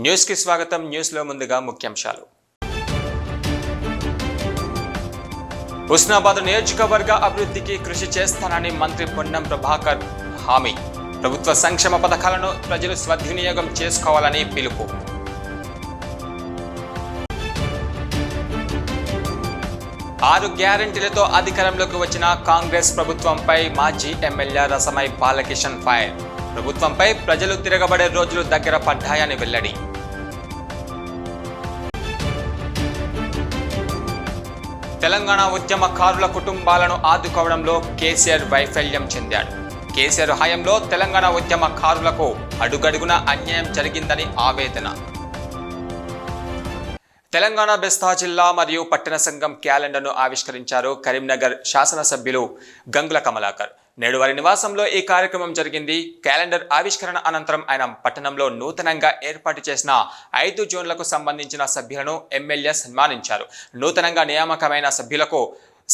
News కి స్వాగతం. News లో ముందుగా ముఖ్యాంశాలు. హుస్నాబాద్ నియోజకవర్గ అభివృద్ధికి కృషి చేస్తానని మంత్రి పొన్నం ప్రభాకర్ హామీ. ప్రభుత్వ సంక్షేమ పథకాలను ప్రజలు సద్వినియోగం చేసుకోవాలని పిలుపు. ఆరు గ్యారెంటీలతో అధికారంలోకి వచ్చిన కాంగ్రెస్ ప్రభుత్వంపై మాజీ ఎమ్మెల్యే రసమై బాలకిషన్ ఫైర్. ప్రభుత్వంపై ప్రజలు తిరగబడే రోజులు దగ్గర పడ్డాయని వెల్లడి. తెలంగాణ ఉద్యమకారుల కుటుంబాలను ఆదుకోవడంలో కేసీఆర్ వైఫల్యం చెందాడు. కేసీఆర్ హయాంలో తెలంగాణ ఉద్యమకారులకు అడుగడుగున అన్యాయం జరిగిందని ఆవేదన. తెలంగాణ బెస్తా జిల్లా మరియు పట్టణ సంఘం క్యాలెండర్ను ఆవిష్కరించారు కరీంనగర్ శాసనసభ్యులు గంగుల కమలాకర్. నేడు వారి నివాసంలో ఈ కార్యక్రమం జరిగింది. క్యాలెండర్ ఆవిష్కరణ అనంతరం ఆయన పట్టణంలో నూతనంగా ఏర్పాటు చేసిన 5 జోన్లకు సంబంధించిన సభ్యులను ఎమ్మెల్యే సన్మానించారు. నూతనంగా నియామకమైన సభ్యులకు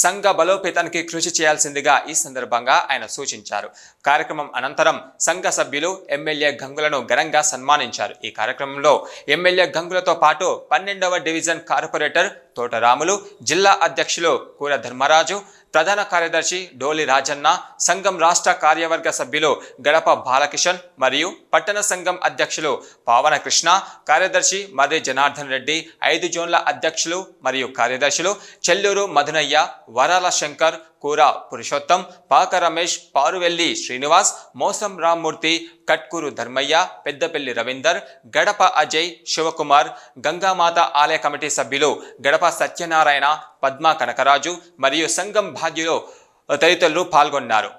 సంఘ బలోపేతానికి కృషి చేయాల్సిందిగా ఈ సందర్భంగా ఆయన సూచించారు. కార్యక్రమం అనంతరం సంఘ సభ్యులు ఎమ్మెల్యే గంగులను ఘనంగా సన్మానించారు. ఈ కార్యక్రమంలో ఎమ్మెల్యే గంగులతో పాటు 12వ డివిజన్ కార్పొరేటర్ తోటరాములు, జిల్లా అధ్యక్షులు కూర ధర్మరాజు, ప్రధాన కార్యదర్శి డోలి రాజన్న, సంఘం రాష్ట్ర కార్యవర్గ సభ్యులు గడప బాలకిషన్ మరియు పట్టణ సంఘం అధ్యక్షులు పావన కృష్ణ, కార్యదర్శి మర్రి జనార్దన్ రెడ్డి, 5 జోన్ల అధ్యక్షులు మరియు కార్యదర్శులు చెల్లూరు మధునయ్య, వరాల శంకర్, కూర పురుషోత్తం, పాక రమేష్, పారువెల్లి శ్రీనివాస్, మోసం రామ్మూర్తి, కట్కూరు ధర్మయ్య, పెద్దపల్లి రవీందర్, గడప అజయ్, శివకుమార్, గంగామాత ఆలయ కమిటీ సభ్యులు గడప సత్యనారాయణ, పద్మా కనకరాజు మరియు సంఘం బాధ్యులు తదితరులు పాల్గొన్నారు.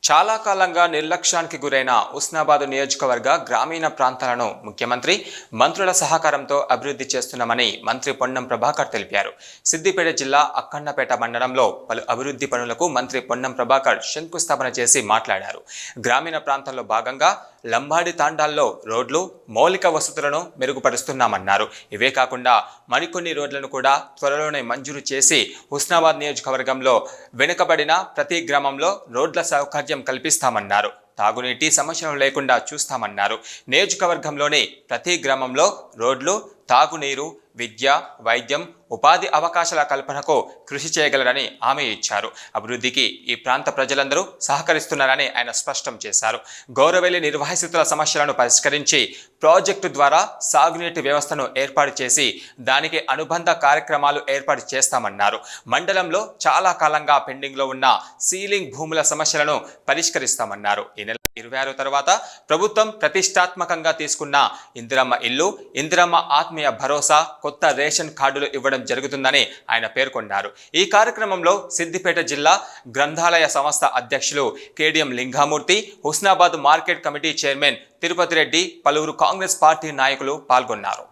చాలా కాలంగా నిర్లక్ష్యానికి గురైన హుస్నాబాద్ నియోజకవర్గ గ్రామీణ ప్రాంతాలను ముఖ్యమంత్రి, మంత్రుల సహకారంతో అభివృద్ధి చేస్తున్నామని మంత్రి పొన్నం ప్రభాకర్ తెలిపారు. సిద్దిపేట జిల్లా అక్కన్నపేట మండలంలో పలు అభివృద్ధి పనులకు మంత్రి పొన్నం ప్రభాకర్ శంకుస్థాపన చేసి మాట్లాడారు. గ్రామీణ ప్రాంతాల్లో భాగంగా లంబాడి తాండాల్లో రోడ్లు, మౌలిక వసతులను మెరుగుపరుస్తున్నామన్నారు. ఇవే కాకుండా మరికొన్ని రోడ్లను కూడా త్వరలోనే మంజూరు చేసి హుస్నాబాద్ నియోజకవర్గంలో వెనుకబడిన ప్రతి గ్రామంలో రోడ్ల సౌకర్యం కల్పిస్తామన్నారు. తాగునీటి సమస్యలు లేకుండా చూస్తామన్నారు. నియోజకవర్గంలోని ప్రతి గ్రామంలో రోడ్లు, తాగునీరు, విద్య, వైద్యం, ఉపాధి అవకాశాల కల్పనకు కృషి చేయగలరని హామీ ఇచ్చారు. అభివృద్ధికి ఈ ప్రాంత ప్రజలందరూ సహకరిస్తున్నారని ఆయన స్పష్టం చేశారు. గౌరవెల్లి నిర్వాసితుల సమస్యలను పరిష్కరించి ప్రాజెక్టు ద్వారా సాగునీటి వ్యవస్థను ఏర్పాటు చేసి దానికి అనుబంధ కార్యక్రమాలు ఏర్పాటు చేస్తామన్నారు. మండలంలో చాలా కాలంగా పెండింగ్లో ఉన్న సీలింగ్ భూముల సమస్యలను పరిష్కరిస్తామన్నారు. ఈ నెల 26 తర్వాత ప్రభుత్వం ప్రతిష్టాత్మకంగా తీసుకున్న ఇందిరమ్మ ఇల్లు, ఇందిరమ్మ ఆత్మీయ భరోసా, కొత్త రేషన్ కార్డులు ఇవ్వడం జరుగుతుందని ఆయన పేర్కొన్నారు. ఈ కార్యక్రమంలో సిద్దిపేట జిల్లా గ్రంథాలయ సంస్థ అధ్యక్షులు KDM Lingamurthy, Husnabad market committee chairman Tirupati Reddy, పలువురు కాంగ్రెస్ పార్టీ నాయకులు పాల్గొన్నారు.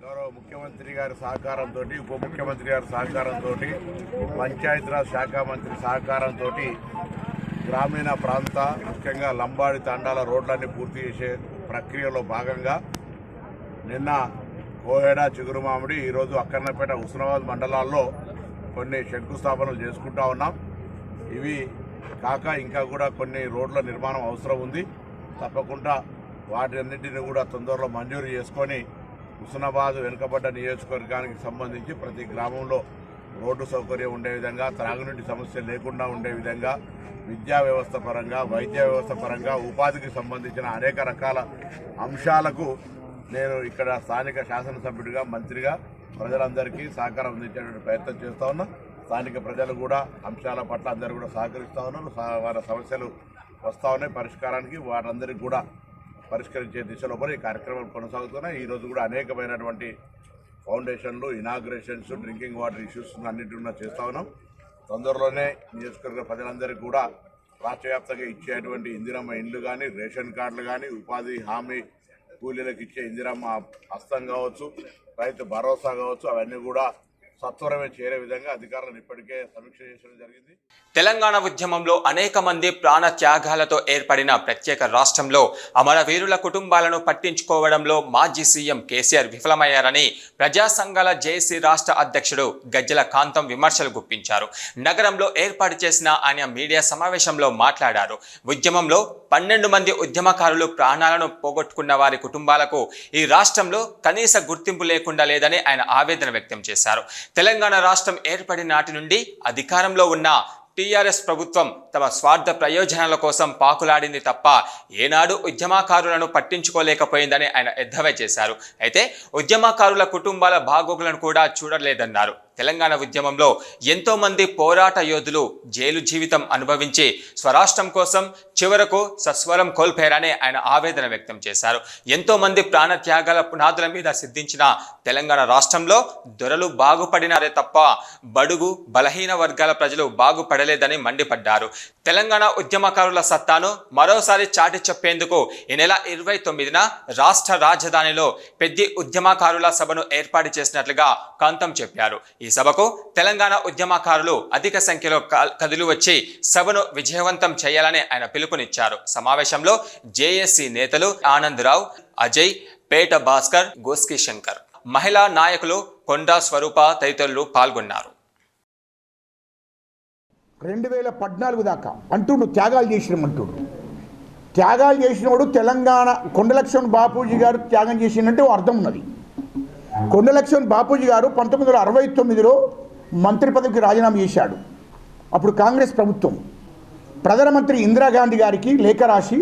గౌరవ ముఖ్యమంత్రి గారి సహకారంతో, ఉప ముఖ్యమంత్రి గారి సహకారంతో, పంచాయతీరాజ్ శాఖ మంత్రి సహకారంతో గ్రామీణ ప్రాంత ముఖ్యంగా లంబాడి తాండాల రోడ్లన్నీ పూర్తి చేసే ప్రక్రియలో భాగంగా నిన్న కోహెడ, చిగురుమామిడి, ఈరోజు అక్కన్నపేట, హుస్నాబాద్ మండలాల్లో కొన్ని శంకుస్థాపనలు చేసుకుంటా ఉన్నాం. ఇవి కాక ఇంకా కూడా కొన్ని రోడ్ల నిర్మాణం అవసరం ఉంది. తప్పకుండా వాటన్నిటిని కూడా తొందరలో మంజూరు చేసుకొని హుస్నాబాద్ వెనుకబడ్డ నియోజకవర్గానికి సంబంధించి ప్రతి గ్రామంలో రోడ్డు సౌకర్యం ఉండే విధంగా, త్రాగునీటి సమస్య లేకుండా ఉండే విధంగా, విద్యా వ్యవస్థ పరంగా, వైద్య వ్యవస్థ పరంగా, ఉపాధికి సంబంధించిన అనేక రకాల అంశాలకు నేను ఇక్కడ స్థానిక శాసనసభ్యుడిగా, మంత్రిగా ప్రజలందరికీ సహకారం అందించేటువంటి ప్రయత్నం చేస్తూ ఉన్నా. స్థానిక ప్రజలు కూడా అంశాల పట్ల అందరూ కూడా సహకరిస్తూ ఉన్నారు. వారి సమస్యలు వస్తూ ఉన్నాయి పరిష్కారానికి. వారందరికీ కూడా పరిష్కరించే దిశలో కూడా ఈ కార్యక్రమాలు కొనసాగుతున్నాయి. ఈరోజు కూడా అనేకమైనటువంటి ఫౌండేషన్లు, ఇనాగ్రేషన్స్, డ్రింకింగ్ వాటర్ ఇష్యూస్ అన్నింటినీ చేస్తూ ఉన్నాం. తొందరలోనే నియోజకవర్గ ప్రజలందరికీ కూడా రాష్ట్ర వ్యాప్తంగా ఇచ్చేటువంటి ఇందిరమ్మ ఇండ్లు కానీ, రేషన్ కార్డులు కానీ, ఉపాధి హామీ కూలీలకు ఇచ్చే ఇందిరమ్మ హస్తం కావచ్చు, రైతు భరోసా కావచ్చు, అవన్నీ కూడా సత్వరమే చేరే విధంగా అధికారులను ఇప్పటికే సమీక్ష చేయడం జరిగింది. తెలంగాణ ఉద్యమంలో అనేక మంది ప్రాణ త్యాగాలతో ఏర్పడిన ప్రత్యేక రాష్ట్రంలో అమరవీరుల కుటుంబాలను పట్టించుకోవడంలో మాజీ సీఎం కేసీఆర్ విఫలమయ్యారని ప్రజా సంఘాల జేఏసీ రాష్ట్ర అధ్యక్షుడు గజ్జల కాంతం విమర్శలు గుప్పించారు. నగరంలో ఏర్పాటు చేసిన ఆయన మీడియా సమావేశంలో మాట్లాడారు. ఉద్యమంలో 12 మంది ఉద్యమకారులు ప్రాణాలను పోగొట్టుకున్న వారి కుటుంబాలకు ఈ రాష్ట్రంలో కనీస గుర్తింపు లేకుండా లేదని ఆయన ఆవేదన వ్యక్తం చేశారు. తెలంగాణ రాష్ట్రం ఏర్పడిన నాటి నుండి అధికారంలో ఉన్న టీఆర్ఎస్ ప్రభుత్వం తమ స్వార్థ ప్రయోజనాల కోసం పాకులాడింది తప్ప ఏనాడు ఉద్యమకారులను పట్టించుకోలేకపోయిందని ఆయన ఎద్దేవా చేశారు. అయితే ఉద్యమకారుల కుటుంబాల బాగోగులను కూడా చూడలేదన్నారు. తెలంగాణ ఉద్యమంలో ఎంతో మంది పోరాట యోధులు జైలు జీవితం అనుభవించి స్వరాష్ట్రం కోసం చివరకు సస్వరం కోల్పోయారని ఆయన ఆవేదన వ్యక్తం చేశారు. ఎంతో మంది ప్రాణ త్యాగాల పునాదుల మీద సిద్ధించిన తెలంగాణ రాష్ట్రంలో దొరలు బాగుపడినారే తప్ప బడుగు బలహీన వర్గాల ప్రజలు బాగుపడలేదని మండిపడ్డారు. తెలంగాణ ఉద్యమకారుల సత్తాను మరోసారి చాటి చెప్పేందుకు ఈ నెల 29న రాష్ట్ర రాజధానిలో పెద్ద ఉద్యమకారుల సభను ఏర్పాటు చేసినట్లుగా కాంతం చెప్పారు. ఈ సభకు తెలంగాణ ఉద్యమకారులు అధిక సంఖ్యలో కదిలి వచ్చి సభను విజయవంతం చేయాలని ఆయన పిలుపునిచ్చారు. సమావేశంలో జేఏసీ నేతలు ఆనందరావు, అజయ్, పేట భాస్కర్, గోస్కి శంకర్, మహిళా నాయకులు కొండా స్వరూప తదితరులు పాల్గొన్నారు. 2014 దాకా అంటుండు త్యాగాలు చేసినామంటుండు. త్యాగాలు చేసినోడు తెలంగాణ కొండలక్ష్మణ్ బాపూజీ గారు త్యాగం చేసినట్టు అర్థం ఉన్నది. కొండలక్ష్మణ్ బాపూజీ గారు 1969లో మంత్రి పదవికి రాజీనామా చేశాడు. అప్పుడు కాంగ్రెస్ ప్రభుత్వం ప్రధానమంత్రి ఇందిరాగాంధీ గారికి లేఖ రాసి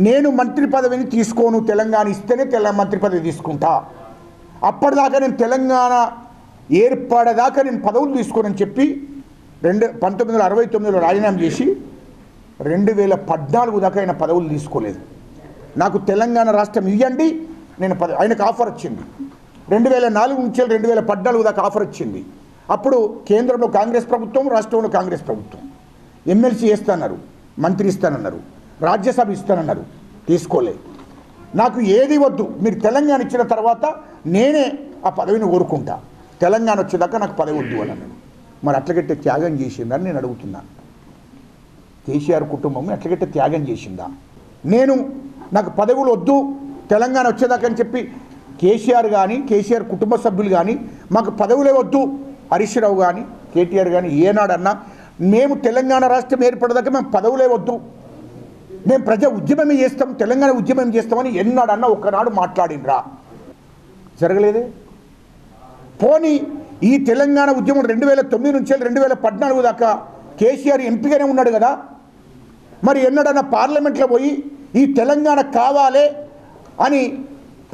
నేను మంత్రి పదవిని తీసుకోను, తెలంగాణ ఇస్తేనే మంత్రి పదవి తీసుకుంటా, అప్పటిదాకా నేను తెలంగాణ ఏర్పడేదాకా నేను పదవులు తీసుకోనని చెప్పి 1969లో రాజీనామా చేసి 2014 దాకా ఆయన పదవులు తీసుకోలేదు. నాకు తెలంగాణ రాష్ట్రం ఇవ్వండి నేను ఆయనకు ఆఫర్ వచ్చింది. 2004 నుంచి 2014 దాకా ఆఫర్ వచ్చింది. అప్పుడు కేంద్రంలో కాంగ్రెస్ ప్రభుత్వం, రాష్ట్రంలో కాంగ్రెస్ ప్రభుత్వం. ఎమ్మెల్సీ ఇస్తానన్నారు, మంత్రి ఇస్తానన్నారు, రాజ్యసభ ఇస్తానన్నారు, తీసుకోలే. నాకు ఏది వద్దు, మీరు తెలంగాణ ఇచ్చిన తర్వాత నేనే ఆ పదవిని కోరుకుంటా, తెలంగాణ వచ్చేదాకా నాకు పదవి వద్దు అని అన్నాడు. మరి అట్లగట్టే త్యాగం చేసిందని నేను అడుగుతున్నాను. కేసీఆర్ కుటుంబం అట్లగట్టే త్యాగం చేసిందా? నాకు పదవులు వద్దు తెలంగాణ వచ్చేదాకా అని చెప్పి కేసీఆర్ కానీ కేసీఆర్ కుటుంబ సభ్యులు కానీ మాకు పదవులే వద్దు, హరీష్ రావు కానీ కేటీఆర్ కానీ ఏనాడన్నా మేము తెలంగాణ రాష్ట్రం ఏర్పడదాకా మేము పదవులే వద్దు, మేము ప్రజా ఉద్యమమే చేస్తాం, తెలంగాణ ఉద్యమం చేస్తామని ఎన్నాడన్నా ఒక్కనాడు మాట్లాడినరా? జరగలేదే. పోనీ ఈ తెలంగాణ ఉద్యమం 2009 నుంచి 2014 దాకా కేసీఆర్ ఎంపీగానే ఉన్నాడు కదా, మరి ఎన్నడన్నా పార్లమెంట్లో పోయి ఈ తెలంగాణ కావాలే అని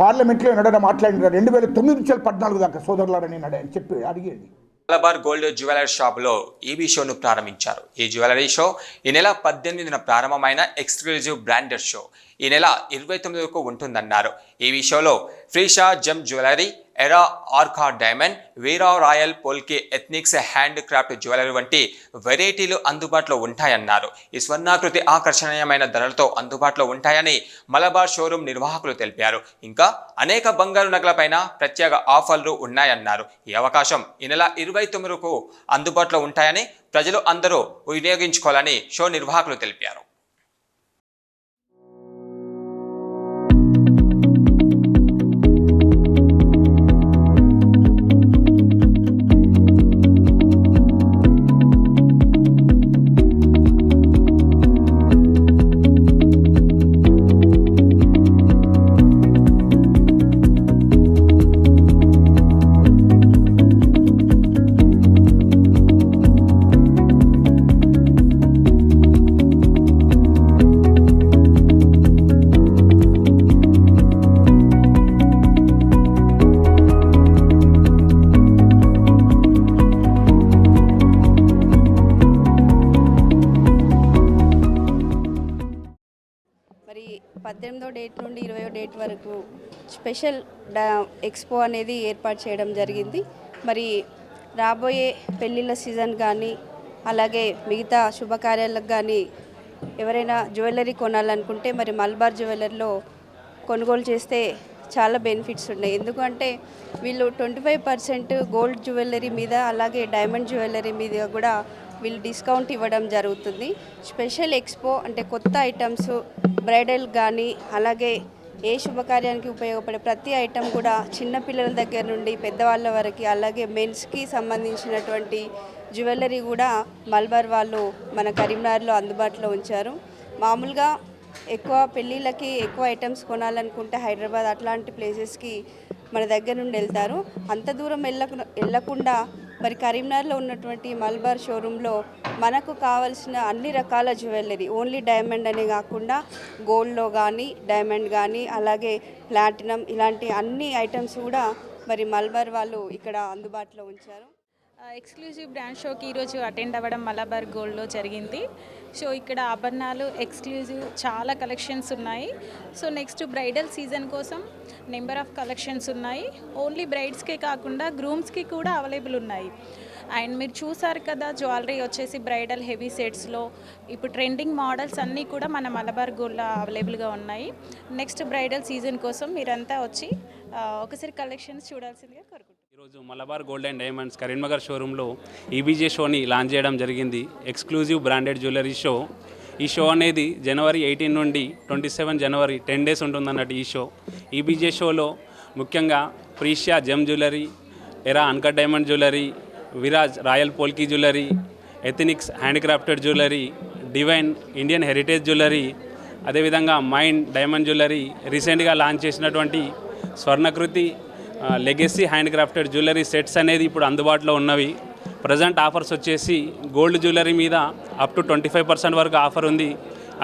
పార్లమెంట్లో ఎన్నడన్నా మాట్లాడిన 2009 నుంచి 2014 దాకా సోదరులారని అని చెప్పి అడిగేది. మలబార్ గోల్డ్ జ్యువెలరీ షాపులో ఈవీ షోను ప్రారంభించారు. ఈ జ్యువెలరీ షో ఈ నెల 18న ప్రారంభమైన ఎక్స్క్లూజివ్ బ్రాండెడ్ షో ఈ నెల 29కు ఉంటుందన్నారు. ఈవీ షోలో ఫ్రీషా జెమ్ జ్యువెలరీ, ఎరా ఆర్కా diamond, Veera royal polki Ethnix hand craft jewellery వంటి వెరైటీలు అందుబాటులో ఉంటాయన్నారు. ఈ స్వర్ణాకృతి ఆకర్షణీయమైన ధరలతో అందుబాటులో ఉంటాయని మలబార్ షోరూమ్ నిర్వాహకులు తెలిపారు. ఇంకా అనేక బంగారు నగలపైన ప్రత్యేక ఆఫర్లు ఉన్నాయన్నారు. ఈ అవకాశం ఈ నెల 29కు అందుబాటులో ఉంటాయని ప్రజలు అందరూ వినియోగించుకోవాలని షో నిర్వాహకులు తెలిపారు. మరి 18వ డేట్ నుండి 20వ డేట్ వరకు స్పెషల్ ఎక్స్పో అనేది ఏర్పాటు చేయడం జరిగింది. మరి రాబోయే పెళ్ళిళ్ళ సీజన్ కానీ అలాగే మిగతా శుభకార్యాలకు కానీ ఎవరైనా జ్యువెలరీ కొనాలనుకుంటే మరి మలబార్ జ్యువెలరీలో కొనుగోలు చేస్తే చాలా బెనిఫిట్స్ ఉన్నాయి. ఎందుకంటే వీళ్ళు 25% గోల్డ్ జ్యువెలరీ మీద అలాగే డైమండ్ జ్యువెలరీ మీద కూడా వీళ్ళు డిస్కౌంట్ ఇవ్వడం జరుగుతుంది. స్పెషల్ ఎక్స్పో అంటే కొత్త ఐటమ్స్ బ్రైడల్ కానీ అలాగే ఏ శుభకార్యానికి ఉపయోగపడే ప్రతి ఐటెం కూడా చిన్నపిల్లల దగ్గర నుండి పెద్దవాళ్ళ వరకు అలాగే మెన్స్కి సంబంధించినటువంటి జ్యువెలరీ కూడా మల్బార్ వాళ్ళు మన కరీంనగర్లో అందుబాటులో ఉంచారు. మామూలుగా ఎక్కువ పెళ్ళిళ్ళకి ఎక్కువ ఐటమ్స్ కొనాలనుకుంటే హైదరాబాద్ అట్లాంటి ప్లేసెస్కి మన దగ్గర నుండి వెళ్తారు. అంత దూరం వెళ్ళకుండా మరి కరీంనగర్లో ఉన్నటువంటి మల్బార్ షోరూంలో మనకు కావాల్సిన అన్ని రకాల జ్యువెలరీ ఓన్లీ డైమండ్ అనే కాకుండా గోల్డ్లో కానీ డైమండ్ కానీ అలాగే ప్లాటినం ఇలాంటి అన్ని ఐటమ్స్ కూడా మరి మల్బార్ వాళ్ళు ఇక్కడ అందుబాటులో ఉంచారు. ఎక్స్క్లూజివ్ బ్రాండ్ షోకి ఈరోజు అటెండ్ అవ్వడం మలబార్ గోల్డ్లో జరిగింది. సో ఇక్కడ ఆభరణాలు ఎక్స్క్లూజివ్ చాలా కలెక్షన్స్ ఉన్నాయి. సో నెక్స్ట్ బ్రైడల్ సీజన్ కోసం నెంబర్ ఆఫ్ కలెక్షన్స్ ఉన్నాయి. ఓన్లీ బ్రైడ్స్కే కాకుండా గ్రూమ్స్కి కూడా అవైలబుల్ ఉన్నాయి. అండ్ మీరు చూసారు కదా జ్యువెలరీ వచ్చేసి బ్రైడల్ హెవీ సెట్స్లో ఇప్పుడు ట్రెండింగ్ మోడల్స్ అన్నీ కూడా మన మలబార్ గోల్డ్లో అవైలబుల్గా ఉన్నాయి. నెక్స్ట్ బ్రైడల్ సీజన్ కోసం మీరంతా వచ్చి ఒకసారి కలెక్షన్స్ చూడాల్సిందిగా కోరుకుంటున్నాను. ఈరోజు Malabar gold and diamonds Karimnagar షోరూంలో ఈబీజే షోని లాంచ్ చేయడం జరిగింది. Exclusive branded jewellery show. ఈ షో అనేది జనవరి 18 నుండి 27 జనవరి 10 డేస్ ఉంటుందన్నట్టు ఈ షో. ఈబీజే షోలో ముఖ్యంగా Precia gem jewellery, Era uncut diamond jewellery, Viraj royal polki jewellery, Ethnix handcrafted jewellery, divine Indian heritage jewellery, అదేవిధంగా మైండ్ డైమండ్ జ్యువెలరీ, రీసెంట్గా లాంచ్ చేసినటువంటి Swarnakriti legacy handcrafted jewellery sets అనేది ఇప్పుడు అందుబాటులో ఉన్నవి. ప్రజెంట్ ఆఫర్స్ వచ్చేసి గోల్డ్ జ్యువెలరీ మీద అప్ టు 25% వరకు ఆఫర్ ఉంది.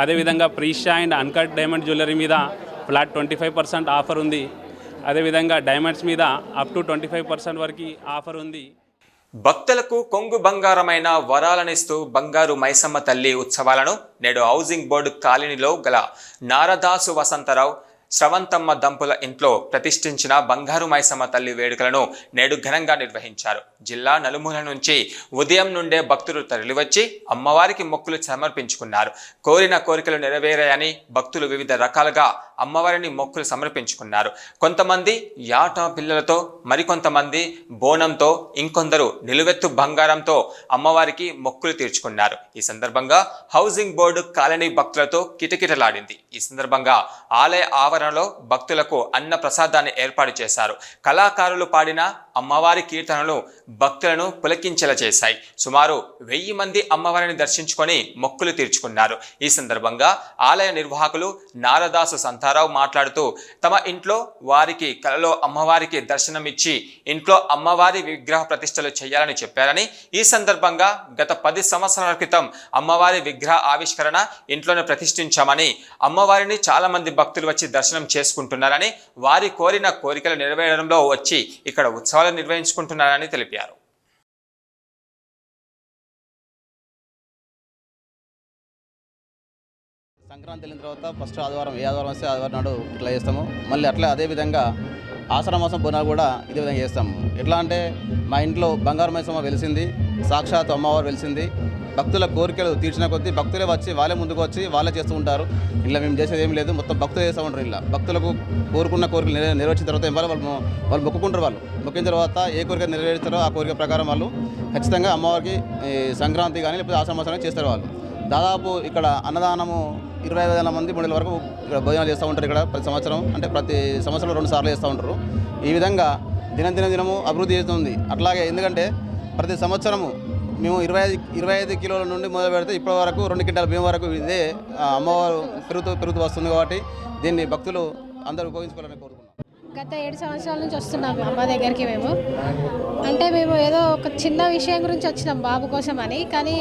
అదేవిధంగా Precia and uncut diamond jewellery మీద ఫ్లాట్ 25% ఆఫర్ ఉంది. అదేవిధంగా డైమండ్స్ మీద అప్ టు 25% వరకు ఆఫర్ ఉంది. భక్తులకు కొంగు బంగారమైన వరాలనిస్తూ బంగారు మైసమ్మ తల్లి ఉత్సవాలను నేడు హౌసింగ్ బోర్డు కాలనీలో గల నారదాసు వసంతరావు శ్రవంతమ్మ దంపుల ఇంట్లో ప్రతిష్ఠించిన బంగారు మైసమ్మ తల్లి వేడుకలను నేడు ఘనంగా నిర్వహించారు. జిల్లా నలుమూల నుంచి ఉదయం నుండే భక్తులు తరలివచ్చి అమ్మవారికి మొక్కులు సమర్పించుకున్నారు. కోరిన కోరికలు నెరవేరాయని భక్తులు వివిధ రకాలుగా అమ్మవారిని మొక్కులు సమర్పించుకున్నారు. కొంతమంది యాట పిల్లలతో, మరికొంతమంది బోనంతో, ఇంకొందరు నిలువెత్తు బంగారంతో అమ్మవారికి మొక్కులు తీర్చుకున్నారు. ఈ సందర్భంగా హౌసింగ్ బోర్డు కాలనీ భక్తులతో కిటకిటలాడింది. ఈ సందర్భంగా ఆలయ ఆవరణలో భక్తులకు అన్న ప్రసాదాన్ని ఏర్పాటు చేశారు. కళాకారులు పాడిన అమ్మవారి కీర్తనలు భక్తులను పులకించేలా చేశాయి. సుమారు 1000 మంది అమ్మవారిని దర్శించుకొని మొక్కులు తీర్చుకున్నారు. ఈ సందర్భంగా ఆలయ నిర్వాహకులు నారదాసు సంతారావు మాట్లాడుతూ తమ ఇంట్లో వారికి కలలో అమ్మవారికి దర్శనమిచ్చి ఇంట్లో అమ్మవారి విగ్రహ ప్రతిష్టలు చేయాలని చెప్పారని, ఈ సందర్భంగా గత 10 సంవత్సరాల క్రితం అమ్మవారి విగ్రహ ఆవిష్కరణ ఇంట్లోనే ప్రతిష్ఠించామని, అమ్మవారిని చాలా మంది భక్తులు వచ్చి దర్శనం చేసుకుంటున్నారని, వారి కోరిన కోరికలు నెరవేరడంలో వచ్చి ఇక్కడ ఉత్సవాలు నిర్వహించుకుంటున్నారని తెలిపారు. సంక్రాంతి వెళ్ళిన తర్వాత ఫస్ట్ ఆదివారం, ఏ ఆదివారం వస్తే ఆదివారం నాడు ఇట్లా చేస్తాము. మళ్ళీ అట్లా అదేవిధంగా ఆషాఢ మాసం బోనాలు కూడా ఇదే విధంగా చేస్తాము. ఎట్లా అంటే మా ఇంట్లో బంగారు మైసమ్మ వెలిసింది, సాక్షాత్ అమ్మవారు వెలిసింది. భక్తుల కోరికలు తీర్చిన కొద్దీ భక్తులే వచ్చి వాళ్ళే ముందుకు వచ్చి వాళ్ళే చేస్తూ ఉంటారు. ఇలా మేము చేసేది ఏం లేదు, మొత్తం భక్తులు చేస్తూ ఉంటారు. ఇలా భక్తులకు కోరుకున్న కోరికలు నెరవేర్చిన తర్వాత ఏం వాళ్ళు మొక్కుకుంటారు. వాళ్ళు మొక్కిన తర్వాత ఏ కోరిక నెరవేరుస్తారో ఆ కోరిక ప్రకారం వాళ్ళు ఖచ్చితంగా అమ్మవారికి సంక్రాంతి కానీ లేకపోతే ఆషాఢ మాసం చేస్తారు. వాళ్ళు దాదాపు ఇక్కడ అన్నదానము 25,000 మంది 3,000 వరకు ఇక్కడ భోజనాలు చేస్తూ ఉంటారు. ఇక్కడ ప్రతి సంవత్సరం అంటే ప్రతి సంవత్సరం 2 సార్లు చేస్తూ ఉంటారు. ఈ విధంగా దినము అభివృద్ధి చేస్తుంది. అట్లాగే ఎందుకంటే ప్రతి సంవత్సరము మేము 25 కిలోల నుండి మొదలు పెడితే ఇప్పటి వరకు 2 క్వింటాల బియ్యం వరకు ఇదే అమ్మవారు పెరుగుతూ వస్తుంది. కాబట్టి దీన్ని భక్తులు అందరూ ఉపయోగించుకోవాలని కోరుకుంటున్నాం. గత 7 సంవత్సరాల నుంచి వస్తున్నాం అమ్మ దగ్గరికి. మేము ఏదో ఒక చిన్న విషయం గురించి వచ్చినాం బాబు కోసం అని. కానీ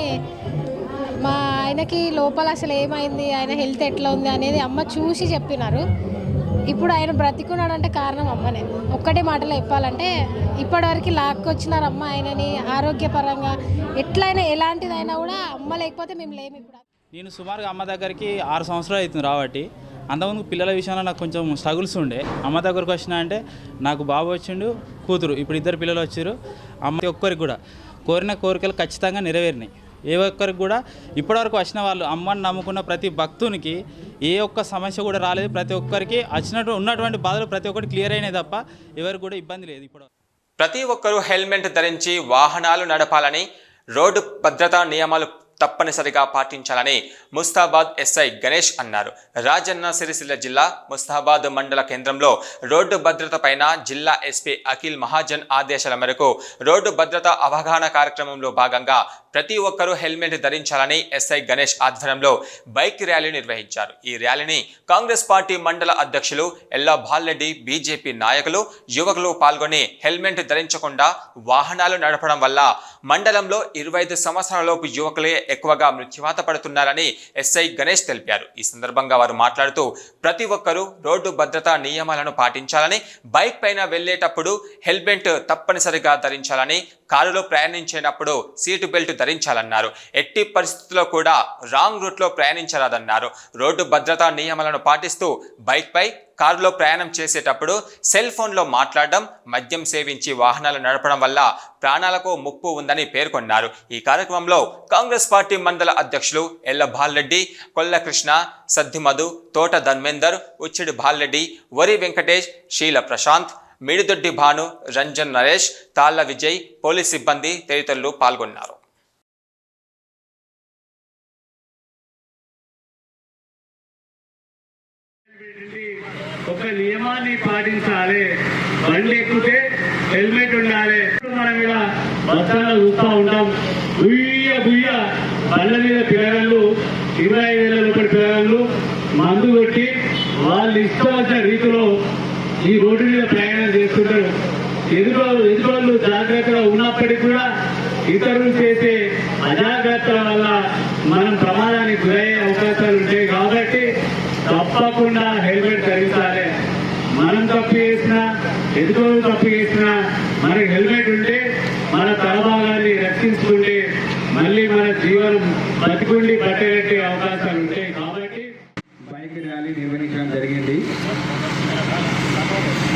మా ఆయనకి లోపల అసలు ఏమైంది, ఆయన హెల్త్ ఎట్లా ఉంది అనేది అమ్మ చూసి చెప్పినారు. ఇప్పుడు ఆయన బ్రతికున్నాడంటే కారణం అమ్మనే. ఒక్కటే మాటలో చెప్పాలంటే ఇప్పటివరకు లాక్కొచ్చినారు అమ్మ ఆయనని. ఆరోగ్యపరంగా ఎట్లయినా ఎలాంటిదైనా కూడా అమ్మ లేకపోతే మేము లేము. ఇప్పుడు నేను సుమారుగా అమ్మ దగ్గరికి 6 సంవత్సరాలు అవుతుంది రాబట్టి. అంతకుముందు పిల్లల విషయంలో నాకు కొంచెం స్ట్రగుల్స్ ఉండే. అమ్మ దగ్గరకు వచ్చినా అంటే నాకు బాబు వచ్చిండు, కూతురు, ఇప్పుడు 2 పిల్లలు వచ్చారు. అమ్మ ఒక్కరికి కూడా కోరిన కోరికలు ఖచ్చితంగా నెరవేరినాయి. ఏ ఒక్కరికి కూడా ఇప్పటివరకు వచ్చిన వాళ్ళు అమ్మని నమ్ముకున్న ప్రతి భక్తునికి ఏ ఒక్క సమస్య కూడా రాలేదు. ప్రతి ఒక్కరికి ఉన్నటువంటి బాధలు ప్రతి ఒక్కటి క్లియర్ అయినాయి తప్ప ఎవరికి కూడా ఇబ్బంది లేదు. ఇప్పుడు ప్రతి ఒక్కరూ హెల్మెట్ ధరించి వాహనాలు నడపాలని, రోడ్డు భద్రతా నియమాలు తప్పనిసరిగా పాటించాలని ముస్తాబాద్ ఎస్ఐ గణేష్ అన్నారు. రాజన్న సిరిసిల్ల జిల్లా ముస్తాబాద్ మండల కేంద్రంలో రోడ్డు భద్రత పైన జిల్లా ఎస్పీ అఖిల్ మహాజన్ ఆదేశాల మేరకు రోడ్డు భద్రత అవగాహన కార్యక్రమంలో భాగంగా ప్రతి ఒక్కరూ హెల్మెట్ ధరించాలని ఎస్ఐ గణేష్ ఆధ్వర్యంలో బైక్ ర్యాలీ నిర్వహించారు. ఈ ర్యాలీని కాంగ్రెస్ పార్టీ మండల అధ్యక్షులు ఎల్లా భాల్రెడ్డి, బీజేపీ నాయకులు, యువకులు పాల్గొని హెల్మెట్ ధరించకుండా వాహనాలు నడపడం వల్ల మండలంలో 25 సంవత్సరాలలోపు యువకులే ఎక్కువగా మృత్యువాత పడుతున్నారని ఎస్ఐ గణేష్ తెలిపారు. ఈ సందర్భంగా వారు మాట్లాడుతూ ప్రతి ఒక్కరూ రోడ్డు భద్రతా నియమాలను పాటించాలని, బైక్ పైన వెళ్లేటప్పుడు హెల్మెట్ తప్పనిసరిగా ధరించాలని, కారులో ప్రయాణించేటప్పుడు సీటు బెల్ట్ ధరించాలన్నారు. ఎట్టి పరిస్థితుల్లో కూడా రాంగ్ రూట్లో ప్రయాణించరాదన్నారు. రోడ్డు భద్రతా నియమాలను పాటిస్తూ బైక్ పై, కారులో ప్రయాణం చేసేటప్పుడు సెల్ ఫోన్లో మాట్లాడడం, మద్యం సేవించి వాహనాలు నడపడం వల్ల ప్రాణాలకు ముప్పు ఉందని పేర్కొన్నారు. ఈ కార్యక్రమంలో కాంగ్రెస్ పార్టీ మండల అధ్యక్షులు ఎల్ల భాల్రెడ్డి, కొల్ల కృష్ణ, సద్దిమధు, తోట ధన్వేందర్, ఉచ్చిడి భాల్రెడ్డి, వరి వెంకటేష్, శీల ప్రశాంత్, మిడిదొడ్డి భాను, రంజన్ నరేష్, తాళ్ల విజయ్, పోలీస్ సిబ్బంది తదితరులు పాల్గొన్నారు. ఒక నియమాన్ని పాటించాలి. బండి ఎక్కితే హెల్మెట్ ఉండాలి. మనం ఇలా బస్సుల్లో చూస్తూ ఉంటాం, బుయ్య బుయ్య బండ్ల మీద పిల్లగాళ్ళు 25 ఏళ్ళ లోపల పిల్లగాళ్ళు మందు కొట్టి వాళ్ళు ఇష్టం వచ్చిన రీతిలో ఈ రోడ్డు మీద ప్రయాణం చేస్తుంటారు. ఎదురోళ్ళు జాగ్రత్తగా ఉన్నప్పటికీ కూడా ఇతరులు చేసే అజాగ్రత్తల వల్ల మనం ప్రమాదానికి గురయ్యే అవకాశాలు ఉంటాయి. కాబట్టి తప్పకుండా హెల్మెట్ ధరించాలి. మనం తప్పు చేసినా, ఎదురోళ్ళు తప్పు చేసినా మనకి హెల్మెట్ ఉంటే మన తలభాగాన్ని రక్షించుకుంటే మళ్ళీ మన జీవనం బతికుండి పట్టేటట్టే అవకాశాలు ఉంటాయి. కాబట్టి బైక్ ర్యాలీ నిర్వహించడం జరిగింది.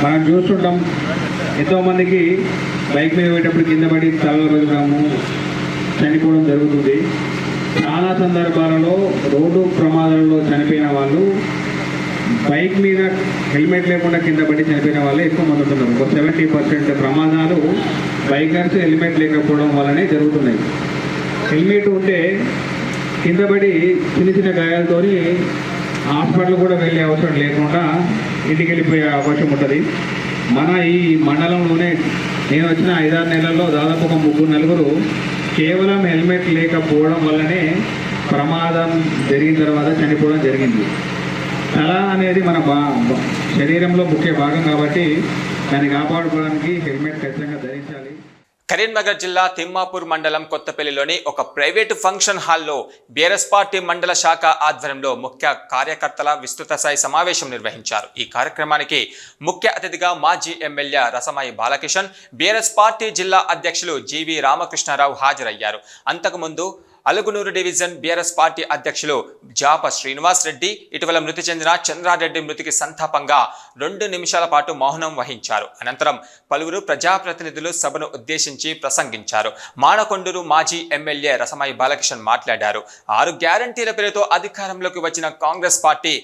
మనం చూస్తుంటాం, ఎంతోమందికి బైక్ మీద పోయేటప్పుడు కింద పడి తలలు పడడము, చనిపోవడం జరుగుతుంది. చాలా సందర్భాలలో రోడ్డు ప్రమాదాలలో చనిపోయిన వాళ్ళు బైక్ మీద హెల్మెట్ లేకుండా కింద పడి చనిపోయిన వాళ్ళే ఎక్కువ మంది ఉంటున్నారు. ఒక 70% ప్రమాదాలు బైకర్స్ హెల్మెట్ లేకపోవడం వల్లనే జరుగుతున్నాయి. హెల్మెట్ ఉంటే కింద పడి చిన్న చిన్న గాయాలతో హాస్పిటల్ కూడా వెళ్ళే అవసరం లేకుండా ఇంటికి వెళ్ళిపోయే అవకాశం ఉంటుంది. మన ఈ మండలంలోనే నేను వచ్చిన 5-6 నెలల్లో దాదాపు ఒక 3-4 కేవలం హెల్మెట్ లేకపోవడం వల్లనే ప్రమాదం జరిగిన తర్వాత చనిపోవడం జరిగింది. తల అనేది మన శరీరంలో ముఖ్య భాగం కాబట్టి దాన్ని కాపాడుకోవడానికి హెల్మెట్ ఖచ్చితంగా ధరించాలి. కరీంనగర్ జిల్లా తిమ్మాపూర్ మండలం కొత్తపల్లిలోని ఒక ప్రైవేటు ఫంక్షన్ హాల్లో బీఆర్ఎస్ పార్టీ మండల శాఖ ఆధ్వర్యంలో ముఖ్య కార్యకర్తల విస్తృత స్థాయి సమావేశం నిర్వహించారు. ఈ కార్యక్రమానికి ముఖ్య అతిథిగా మాజీ ఎమ్మెల్యే రసమాయి బాలకిషన్, బీఆర్ఎస్ పార్టీ జిల్లా అధ్యక్షులు జీవి రామకృష్ణారావు హాజరయ్యారు. అంతకుముందు అలుగునూరు డివిజన్ బీఆర్ఎస్ పార్టీ అధ్యక్షులు జాప శ్రీనివాస్ రెడ్డి ఇటీవల మృతి చెందిన చంద్రారెడ్డి మృతికి సంతాపంగా 2 నిమిషాల పాటు మౌనం వహించారు. అనంతరం పలువురు ప్రజాప్రతినిధులు సభను ఉద్దేశించి ప్రసంగించారు. మానకొండూరు మాజీ ఎమ్మెల్యే రసమాయి బాలకిషన్ మాట్లాడారు. 6 గ్యారంటీల పేరుతో అధికారంలోకి వచ్చిన కాంగ్రెస్ పార్టీ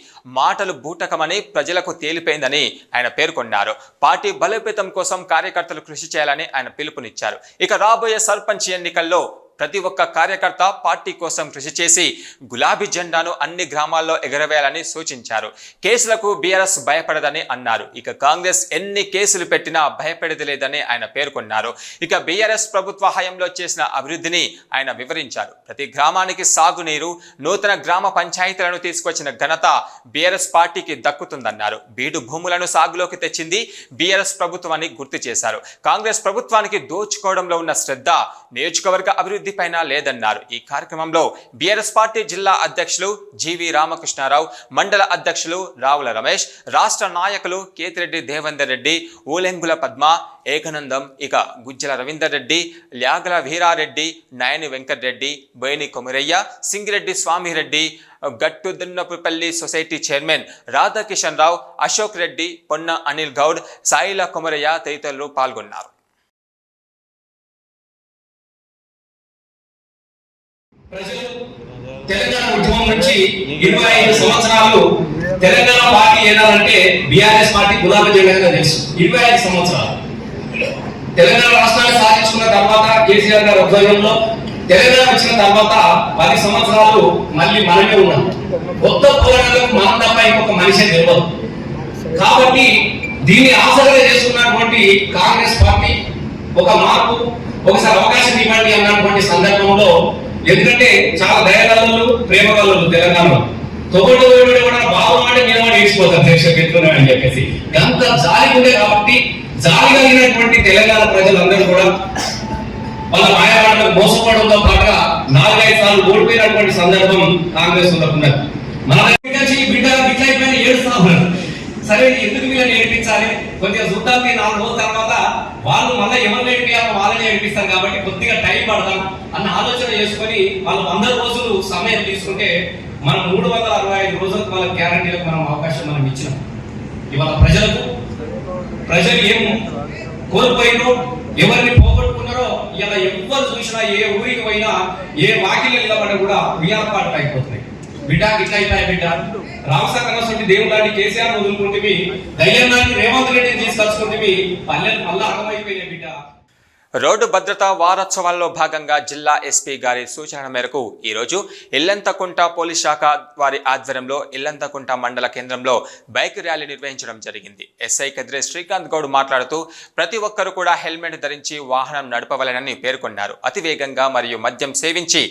మాటలు బూటకమని ప్రజలకు తేలిపోయిందని ఆయన పేర్కొన్నారు. పార్టీ బలోపేతం కోసం కార్యకర్తలు కృషి చేయాలని ఆయన పిలుపునిచ్చారు. ఇక రాబోయే సర్పంచ్ ఎన్నికల్లో ప్రతి ఒక్క కార్యకర్త పార్టీ కోసం కృషి చేసి గులాబీ జెండాను అన్ని గ్రామాల్లో ఎగరవేయాలని సూచించారు. కేసులకు బీఆర్ఎస్ భయపడదని అన్నారు. ఇక కాంగ్రెస్ ఎన్ని కేసులు పెట్టినా భయపడేది లేదని ఆయన పేర్కొన్నారు. ఇక బీఆర్ఎస్ ప్రభుత్వ హయాంలో చేసిన అభివృద్ధిని ఆయన వివరించారు. ప్రతి గ్రామానికి సాగునీరు, నూతన గ్రామ పంచాయతీలను తీసుకొచ్చిన ఘనత బీఆర్ఎస్ పార్టీకి దక్కుతుందన్నారు. బీడు భూములను సాగులోకి తెచ్చింది బీఆర్ఎస్ ప్రభుత్వాన్ని గుర్తు చేశారు. కాంగ్రెస్ ప్రభుత్వానికి దోచుకోవడంలో ఉన్న శ్రద్ధ నియోజకవర్గ అభివృద్ధి పైన లేదన్నారు. ఈ కార్యక్రమంలో బీఆర్ఎస్ పార్టీ జిల్లా అధ్యక్షులు జీవి రామకృష్ణారావు, మండల అధ్యక్షులు రావుల రమేష్, రాష్ట్ర నాయకులు కేతిరెడ్డి దేవేందర్ రెడ్డి, ఊలెంగుల పద్మ, ఏకనందం, ఇక గుజ్జల రవీందర్ రెడ్డి, ల్యాగల వీరారెడ్డి, నయని వెంకటరెడ్డి, బోయిని కొమరయ్య, సింగిరెడ్డి స్వామిరెడ్డి, గట్టుదున్నపల్లి సొసైటీ చైర్మన్ రాధాకిషన్ రావు, అశోక్ రెడ్డి, పొన్న అనిల్ గౌడ్, సాయిల కొమరయ్య తదితరులు పాల్గొన్నారు. తెలంగాణ ఉద్యమం నుంచి 25 సంవత్సరాలు తెలంగాణ పార్టీ ఏదాలంటే బీఆర్ఎస్ పార్టీ గులాబీ జెండా తెలుసు. 25 సంవత్సరాలు తెలంగాణ రాష్ట్రాన్ని సాధించుకున్న తర్వాత కేసీఆర్ గారి ఆధ్వర్యంలో తెలంగాణ వచ్చిన తర్వాత 10 సంవత్సరాలు మళ్ళీ మనమే ఉన్నాం. కొత్త పోరాటాలకు మనం తప్ప ఇంకొక మనిషి తెలియదు. కాబట్టి దీన్ని ఆసరా చేసుకున్నటువంటి కాంగ్రెస్ పార్టీ ఒక మార్పు, ఒకసారి అవకాశం ఇవ్వండి అన్నటువంటి సందర్భంలో, ఎందుకంటే చాలా దయగలలు, ప్రేమ గలలు తెలంగాణలో తొగడు కూడా బాబు మాట మీద నేర్చుకోతారు దేశపెట్టుకున్నా అని చెప్పేసి అంత జాలి ఉండే. కాబట్టి జాలి కలిగినటువంటి తెలంగాణ ప్రజలందరూ కూడా వాళ్ళ మాయవాళ్ళకు మోసపోవడంతో పాటుగా 4-5 సార్లు ఓడిపోయినటువంటి సందర్భం కాంగ్రెస్ ఉన్నది. మన దగ్గర బిడ్డ ఇట్లా అయిపోయిన ఏడుస్తా ఉన్నారు. సరే ఎందుకు వీళ్ళని నేర్పించాలి, కొద్దిగా చూద్దాం 4 రోజుల తర్వాత వాళ్ళు మళ్ళీ ఎవరు నేర్పించాలో వాళ్ళని నేర్పిస్తారు కాబట్టి కొద్దిగా టైం పడదాం అన్న ఆలోచన చేసుకొని వాళ్ళు 100 రోజులు సమయం తీసుకుంటే మనం 365 రోజులకు వాళ్ళ గ్యారంటీలకు మనం అవకాశం మనం ఇచ్చినాం. ఇవాళ ప్రజలు ఏం కోల్పోయినో, ఎవరిని పోగొట్టుకున్నారో ఇలా ఎవరు చూసినా, ఏ ఊరికి పోయినా, ఏ వాకిలు నిలబడి కూడా ఉయ్యాలపాటు అయిపోతున్నాయి. బిడ్డ ఇట్లా అయిపోయాయి, బిడ్డ రామసాకరస్వామి దేవుళ్ళని కేసీఆర్ వదులుకుంటే, దయ్యాన్ని రేవంత్ రెడ్డిని తీసుకొచ్చుకుంటే పల్లెలు మళ్ళా అర్థమైపోయినాయి బిడ్డ. రోడ్డు భద్రతా వారోత్సవాల్లో భాగంగా జిల్లా ఎస్పీ గారి సూచన మేరకు ఈరోజు ఇల్లంతకుంట పోలీస్ శాఖ వారి ఆధ్వర్యంలో ఇల్లంతకుంట మండల కేంద్రంలో బైక్ ర్యాలీ నిర్వహించడం జరిగింది. ఎస్ఐ కద్రే శ్రీకాంత్ గౌడ్ మాట్లాడుతూ ప్రతి ఒక్కరూ కూడా హెల్మెట్ ధరించి వాహనం నడపవలెనని పేర్కొన్నారు. అతివేగంగా మరియు మద్యం సేవించి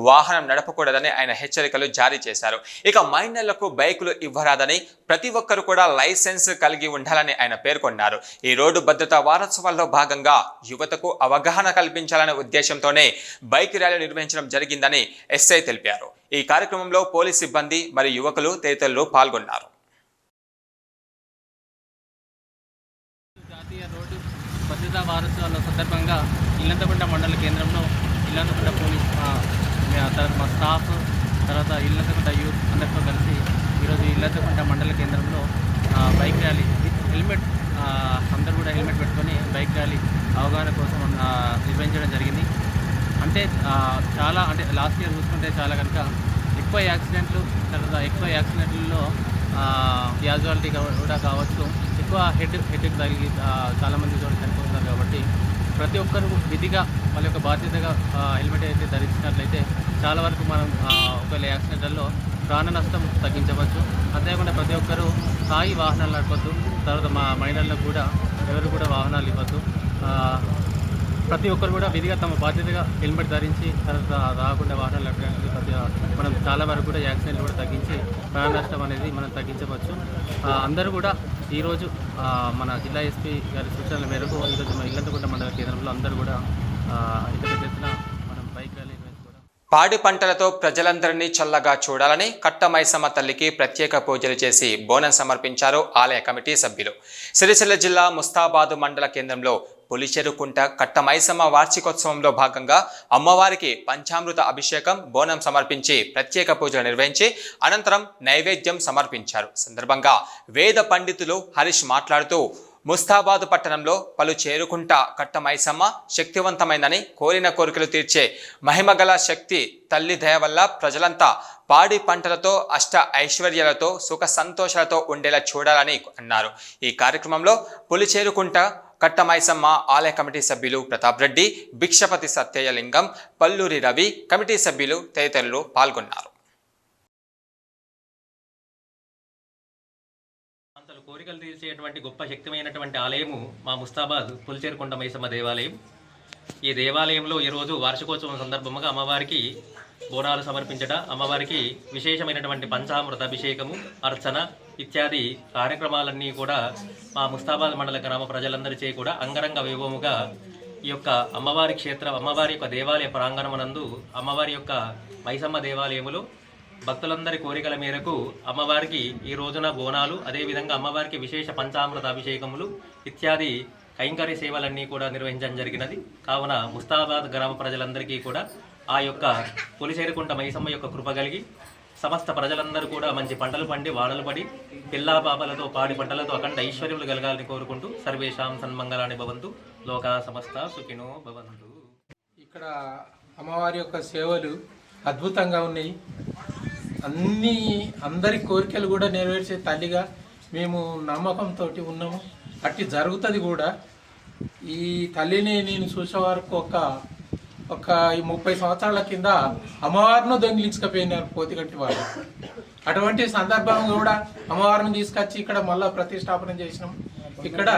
వాహనం నడపకూడదని ఆయన హెచ్చరికలు జారీ చేశారు. ఇక మైనర్లకు బైకులు ఇవ్వరాదని, ప్రతి ఒక్కరు కూడా లైసెన్స్ కలిగి ఉండాలని ఆయన పేర్కొన్నారు. ఈ రోడ్డు భద్రతా వారోత్సవాల్లో భాగంగా యువతకు అవగాహన కల్పించాలనే ఉద్దేశంతోనే బైక్ ర్యాలీ నిర్వహించడం జరిగిందని ఎస్ఐ తెలిపారు. ఈ కార్యక్రమంలో పోలీస్ సిబ్బంది మరియు యువకులు తదితరులు పాల్గొన్నారు. జాతీయ రోడ్డు భద్రతా వారోత్సవాల సందర్భంగా ఇల్లంతకుంట మండల కేంద్రంలో ఇల్లంతకుంట పోలీస్ తర్వాత మా స్టాఫ్, తర్వాత ఇల్లంతకుంట యూత్ అందరితో కలిసి ఈరోజు ఇల్లంతకుంట మండల కేంద్రంలో బైక్ ర్యాలీ హెల్మెట్ అందరూ కూడా హెల్మెట్ పెట్టుకొని బైక్ ర్యాలీ అవగాహన కోసం నిర్వహించడం జరిగింది. అంటే చాలా అంటే లాస్ట్ ఇయర్ చూసుకుంటే చాలా కనుక ఎక్కువ యాక్సిడెంట్లు, తర్వాత ఎక్కువ యాక్సిడెంట్లలో క్యాజువాలిటీ కూడా కావచ్చు, ఎక్కువ హెడ్కి తగిలి చాలామంది కూడా చనిపోతున్నారు. కాబట్టి ప్రతి ఒక్కరు విధిగా వాళ్ళ యొక్క బాధ్యతగా హెల్మెట్ అయితే ధరించినట్లయితే చాలా వరకు మనం ఒకవేళ యాక్సిడెంట్లలో ప్రాణ నష్టం తగ్గించవచ్చు. అంతేకాకుండా ప్రతి ఒక్కరూ తాగి వాహనాలు నడపద్దు. తర్వాత మా మైనర్లకు కూడా ఎవరు కూడా వాహనాలు ఇవ్వద్దు. ప్రతి ఒక్కరు కూడా విధిగా తమ బాధ్యతగా హెల్మెట్ ధరించి తర్వాత రాకుండా వాహనాలు నడపడానికి మనం చాలా వరకు కూడా యాక్సిడెంట్లు కూడా తగ్గించి ప్రాణ నష్టం అనేది మనం తగ్గించవచ్చు. అందరూ కూడా ఈరోజు మన జిల్లా ఎస్పీ గారి సూచనల మేరకు ఈరోజు మన ఇల్లంతకుంట మండల కేంద్రంలో అందరూ కూడా ఇంత ఎత్తున మనం బైక్ ర్యాలీ నిర్వహించుకోవడం. పాడి పంటలతో ప్రజలందరినీ చల్లగా చూడాలని కట్టమైసమ్మ తల్లికి ప్రత్యేక పూజలు చేసి బోనం సమర్పించారు ఆలయ కమిటీ సభ్యులు. సిరిసిల్ల జిల్లా ముస్తాబాదు మండల కేంద్రంలో పులిచెరుకుంట కట్టమైసమ్మ వార్షికోత్సవంలో భాగంగా అమ్మవారికి పంచామృత అభిషేకం, బోనం సమర్పించి ప్రత్యేక పూజలు నిర్వహించి అనంతరం నైవేద్యం సమర్పించారు. సందర్భంగా వేద పండితులు హరీష్ మాట్లాడుతూ ముస్తాబాదు పట్టణంలో పలు చేరుకుంట కట్టమైసమ్మ శక్తివంతమైందని, కోరిన కోరికలు తీర్చే మహిమగల శక్తి తల్లి దయ వల్ల ప్రజలంతా పాడి పంటలతో అష్ట ఐశ్వర్యాలతో సుఖ సంతోషాలతో ఉండేలా చూడాలని అన్నారు. ఈ కార్యక్రమంలో పులిచేరుకుంట కట్టమైసమ్మ ఆలయ కమిటీ సభ్యులు ప్రతాప్ రెడ్డి, భిక్షపతి సత్యలింగం, పల్లూరి రవి, కమిటీ సభ్యులు తదితరులు పాల్గొన్నారు. కోరికలు తీర్చేటువంటి గొప్ప శక్తిమైనటువంటి ఆలయము మా ముస్తాబాద్ పులిచేరుకొండ మైసమ్మ దేవాలయం. ఈ దేవాలయంలో ఈరోజు వార్షికోత్సవం సందర్భంగా అమ్మవారికి బోనాలు సమర్పించట, అమ్మవారికి విశేషమైనటువంటి పంచామృత అభిషేకము, అర్చన ఇత్యాది కార్యక్రమాలన్నీ కూడా మా ముస్తాబాద్ మండల గ్రామ ప్రజలందరిచే కూడా అంగరంగ వైభవముగా ఈ యొక్క అమ్మవారి క్షేత్రం, అమ్మవారి యొక్క దేవాలయ ప్రాంగణమునందు అమ్మవారి యొక్క మైసమ్మ దేవాలయములో భక్తులందరి కోరికల మేరకు అమ్మవారికి ఈ రోజున బోనాలు, అదేవిధంగా అమ్మవారికి విశేష పంచామృత అభిషేకములు ఇత్యాది కైంకర్య సేవలన్నీ కూడా నిర్వహించడం జరిగినది. కావున ముస్తాబాద్ గ్రామ ప్రజలందరికీ కూడా ఆ యొక్క పులిచేరుకుంట మైసమ్మ యొక్క కృప కలిగి సమస్త ప్రజలందరూ కూడా మంచి పంటలు పండి వానలు పడి పిల్లా పాపలతో పాడి పంటలతో అఖండ ఐశ్వర్యములు కలగాలని కోరుకుంటూ సర్వేషాం సన్మంగళాని భవంతు, లోకా సమస్త సుఖినో భవంతు. ఇక్కడ అమ్మవారి యొక్క సేవలు అద్భుతంగా ఉన్నాయి. అందరి కోరికలు కూడా నెరవేర్చే తల్లిగా మేము నమ్మకంతో ఉన్నాము. అట్టి జరుగుతుంది కూడా. ఈ తల్లిని నేను చూసే వరకు ఒక 30 సంవత్సరాల కింద అమ్మవారిని దొంగిలించకపోయినారు పోతిగంటి వాళ్ళు. అటువంటి సందర్భం కూడా అమ్మవారిని తీసుకొచ్చి ఇక్కడ మళ్ళా ప్రతిష్టాపన చేసినాం. ఇక్కడ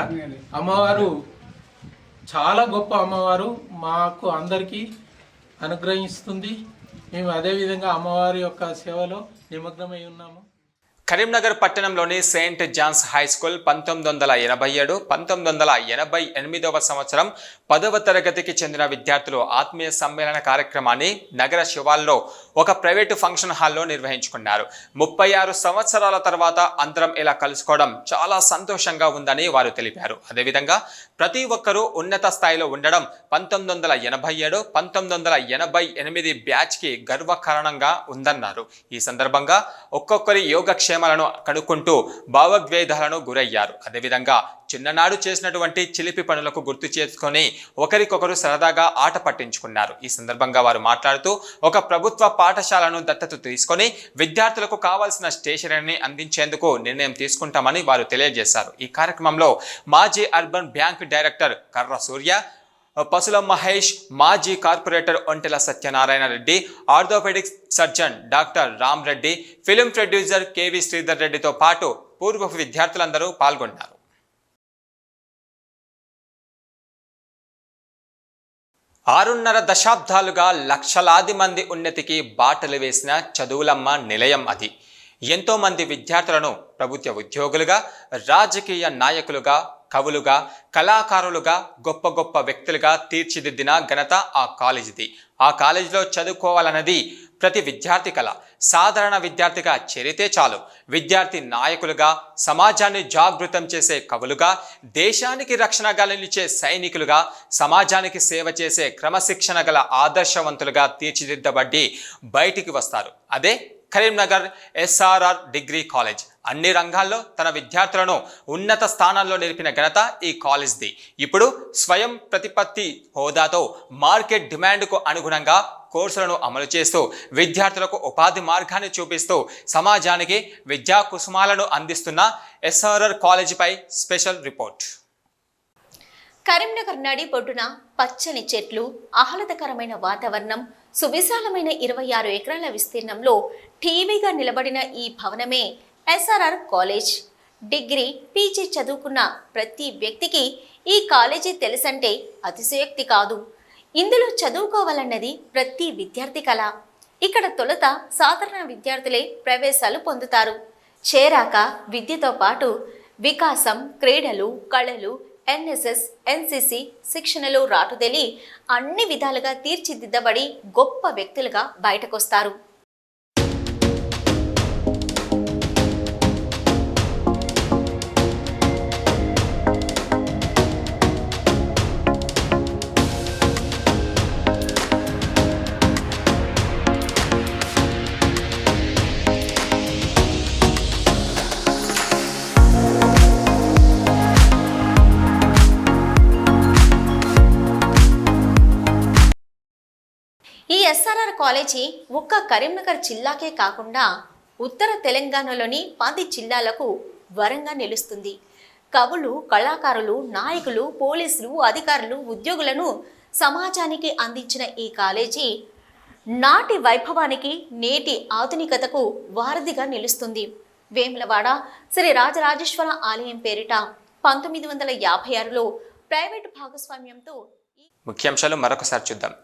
అమ్మవారు చాలా గొప్ప అమ్మవారు, మాకు అందరికీ అనుగ్రహిస్తుంది. మేము అదేవిధంగా అమ్మవారి యొక్క సేవలో నిమగ్నమై ఉన్నాము. కరీంనగర్ పట్టణంలోని సెయింట్ జాన్స్ హై స్కూల్ 1987, 1988వ సంవత్సరం 10వ తరగతికి చెందిన విద్యార్థులు ఆత్మీయ సమ్మేళన కార్యక్రమాన్ని నగర శివాల్లో ఒక ప్రైవేటు ఫంక్షన్ హాల్లో నిర్వహించుకున్నారు. 36 సంవత్సరాల తర్వాత అందరం ఇలా కలుసుకోవడం చాలా సంతోషంగా ఉందని వారు తెలిపారు. అదేవిధంగా ప్రతి ఒక్కరూ ఉన్నత స్థాయిలో ఉండడం 1987, 1988 బ్యాచ్కి గర్వకారణంగా ఉందన్నారు. ఈ సందర్భంగా ఒక్కొక్కరి యోగక్షేమాలను కనుక్కుంటూ భావోద్వేగాలను గురయ్యారు. అదేవిధంగా చిన్ననాడు చేసినటువంటి చిలిపి పనులకు గుర్తు చేసుకొని ఒకరికొకరు సరదాగా ఆట పట్టించుకున్నారు. ఈ సందర్భంగా వారు మాట్లాడుతూ ఒక ప్రభుత్వ పాఠశాలను దత్తత తీసుకొని విద్యార్థులకు కావాల్సిన స్టేషనరీని అందించేందుకు నిర్ణయం తీసుకుంటామని వారు తెలియజేశారు. ఈ కార్యక్రమంలో మాజీ అర్బన్ బ్యాంక్ డైరెక్టర్ కర్ర సూర్య, పసుల మహేష్, మాజీ corporator Ontela Satyanarayana Reddy, orthopaedics surgeon doctor Ram Reddy, film producer KV Sridhar రెడ్డితో పాటు పూర్వ విద్యార్థులందరూ పాల్గొన్నారు. 6.5 దశాబ్దాలుగా లక్షలాది మంది ఉన్నతికి బాటలు వేసిన చదువులమ్మ నిలయం అది. ఎంతో మంది విద్యార్థులను ప్రభుత్వ ఉద్యోగులుగా, రాజకీయ నాయకులుగా, కవులుగా, కళాకారులుగా, గొప్ప గొప్ప వ్యక్తులుగా తీర్చిదిద్దిన ఘనత ఆ కాలేజీది. ఆ కాలేజీలో చదువుకోవాలన్నది ప్రతి విద్యార్థి కళ. సాధారణ విద్యార్థిగా చేరితే చాలు, విద్యార్థి నాయకులుగా, సమాజాన్ని జాగృతం చేసే కవులుగా, దేశానికి రక్షణగా నిలిచే సైనికులుగా, సమాజానికి సేవ చేసే క్రమశిక్షణ గల ఆదర్శవంతులుగా తీర్చిదిద్దబడి బయటికి వస్తారు. అదే కరీంనగర్ SRR డిగ్రీ కాలేజ్. అన్ని రంగాల్లో తన విద్యార్థులను ఉన్నత స్థానాల్లో నిలిపిన ఘనత ఈ కాలేజ్ది. ఇప్పుడు స్వయం ప్రతిపత్తి హోదాతో మార్కెట్ డిమాండ్కు అనుగుణంగా కోర్సులను అమలు చేస్తూ విద్యార్థులకు ఉపాధి మార్గాన్ని చూపిస్తూ సమాజానికి విద్యా కుసుమాలను అందిస్తున్న SRR కాలేజీపై స్పెషల్ రిపోర్ట్. కరీంనగర్ నడిబొడ్డున పచ్చని చెట్లు, ఆహ్లాదకరమైన వాతావరణం, సువిశాలమైన 26 ఎకరాల విస్తీర్ణంలో టీవీగా నిలబడిన ఈ భవనమే SRR కాలేజ్. డిగ్రీ, పీజీ చదువుకున్న ప్రతి వ్యక్తికి ఈ కాలేజీ తెలుసంటే అతిశయోక్తి కాదు. ఇందులో చదువుకోవాలన్నది ప్రతి విద్యార్థి కళ. ఇక్కడ తొలుత సాధారణ విద్యార్థులే ప్రవేశాలు పొందుతారు. చేరాక విద్యతో పాటు వికాసం, క్రీడలు, కళలు, NSS, NCC శిక్షణలో రాటుదేలి అన్ని విధాలుగా తీర్చిదిద్దబడి గొప్ప వ్యక్తులుగా బయటకొస్తారు. ఈ SRR కాలేజీ ఒక్క కరీంనగర్ జిల్లాకే కాకుండా ఉత్తర తెలంగాణలోని 10 జిల్లాలకు వరంగా నిలుస్తుంది. కవులు, కళాకారులు, నాయకులు, పోలీసులు, అధికారులు, ఉద్యోగులను సమాజానికి అందించిన ఈ కాలేజీ నాటి వైభవానికి, నేటి ఆధునికతకు వారధిగా నిలుస్తుంది. వేములవాడ శ్రీ రాజరాజేశ్వర ఆలయం పేరిట 1956లో ప్రైవేటు భాగస్వామ్యంతో ముఖ్యాంశాలు మరొకసారి చూద్దాం.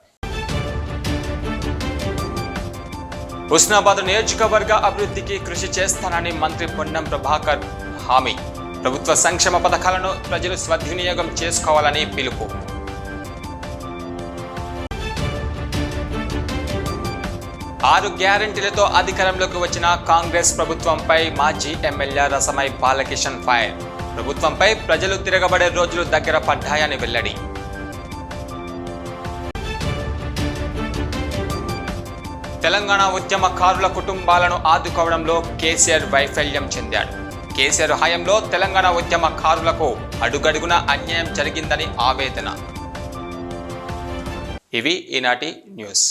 హుస్నాబాద్ నియోజకవర్గ అభివృద్ధికి కృషి చేస్తానని మంత్రి పొన్నం ప్రభాకర్ హామీ. ప్రభుత్వ సంక్షేమ పథకాలను ప్రజలు సద్వినియోగం చేసుకోవాలని పిలుపు. ఆరు గ్యారెంటీలతో అధికారంలోకి వచ్చిన కాంగ్రెస్ ప్రభుత్వంపై మాజీ ఎమ్మెల్యే రసమై బాలకిషన్ ఫైర్. ప్రభుత్వంపై ప్రజలు తిరగబడే రోజులు దగ్గర పడ్డాయని వెల్లడి. తెలంగాణ ఉద్యమకారుల కుటుంబాలను ఆదుకోవడంలో కేసీఆర్ వైఫల్యం చెందాడు. కేసీఆర్ హయాంలో తెలంగాణ ఉద్యమకారులకు అడుగడుగున అన్యాయం జరిగిందని ఆవేదన. ఇవి ఈనాటి న్యూస్.